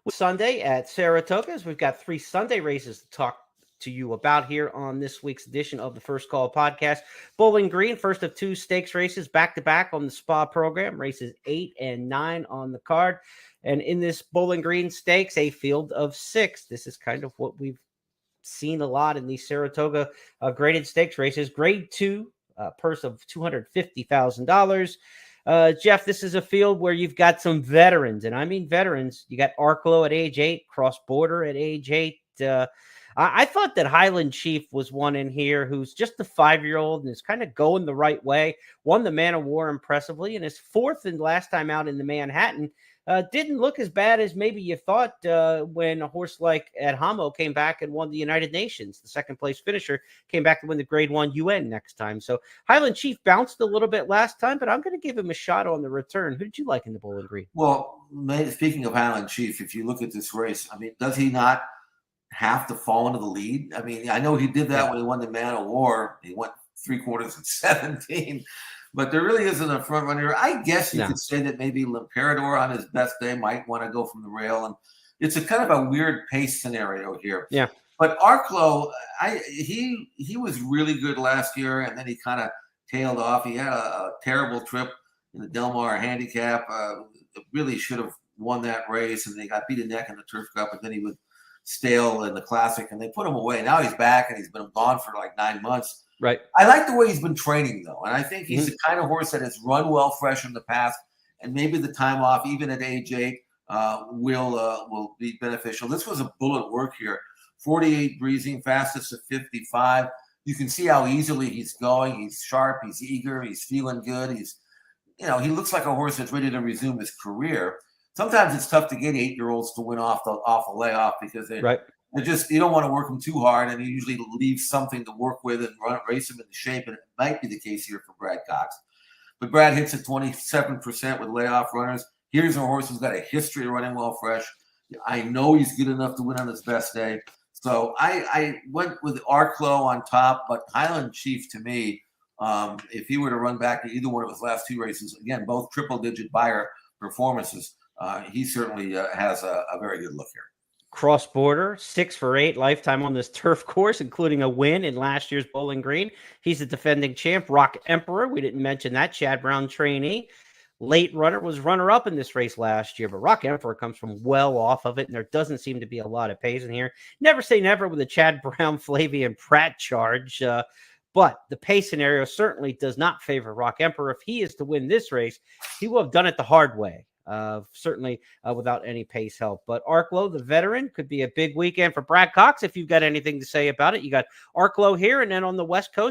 Sunday at Saratoga. We've got 3 Sunday races to talk to you about here on this week's edition of the First Call podcast. Bowling Green, first of 2 stakes races back to back on the Spa program, races 8 and 9 on the card. And in this Bowling Green Stakes, a field of 6. This is kind of what we've seen a lot in these Saratoga graded stakes races. Grade 2, purse of $250,000. Jeff, this is a field where you've got some veterans, and I mean veterans. You got Arklow at age 8, Cross Border at age 8. I thought that Highland Chief was one in here who's just a 5-year-old and is kind of going the right way. Won the Man of War impressively, and his 4th and last time out in the Manhattan. Didn't look as bad as maybe you thought when a horse like Ed Hamo came back and won the United Nations. The second place finisher came back to win the Grade 1 UN next time. So Highland Chief bounced a little bit last time, but I'm going to give him a shot on the return. Who did you like in the Bowling Green? Well, speaking of Highland Chief, if you look at this race, I mean, does he not have to fall into the lead? I mean, I know he did that when he won the Man of War. He went 3/4 at 17. But there really isn't a front runner. I guess you could say that maybe L'Imperador on his best day might want to go from the rail. And it's a kind of a weird pace scenario here. Yeah. But Arklow, he was really good last year, and then he kind of tailed off. He had a terrible trip in the Del Mar handicap. Really should have won that race, and they got beat a neck in the Turf Cup, and then he was stale in the Classic, and they put him away. Now he's back, and he's been gone for like 9 months. Right. I like the way he's been training, though, and I think he's the kind of horse that has run well fresh in the past, and maybe the time off, even at age 8, will be beneficial. This was a bullet work here. 48 breezing, fastest of 55. You can see how easily he's going. He's sharp. He's eager. He's feeling good. He looks like a horse that's ready to resume his career. Sometimes it's tough to get 8-year-olds to win off a layoff because you don't want to work them too hard, and you usually leave something to work with and race them into shape, and it might be the case here for Brad Cox. But Brad hits at 27% with layoff runners. Here's a horse who's got a history of running well fresh. I know he's good enough to win on his best day. So I went with Arklow on top, but Highland Chief, to me, if he were to run back to either one of his last 2 races, again, both triple-digit buyer performances, he certainly has a very good look here. Cross Border, 6 for 8 lifetime on this turf course, including a win in last year's Bowling Green. He's the defending champ. Rock Emperor, we didn't mention that, Chad Brown trainee. Late runner, was runner-up in this race last year, but Rock Emperor comes from well off of it, and there doesn't seem to be a lot of pace in here. Never say never with a Chad Brown, Flavian Pratt charge, but the pace scenario certainly does not favor Rock Emperor. If he is to win this race, he will have done it the hard way. Certainly without any pace help. But Arklow, the veteran, could be a big weekend for Brad Cox if you've got anything to say about it. You got Arklow here, and then on the West Coast,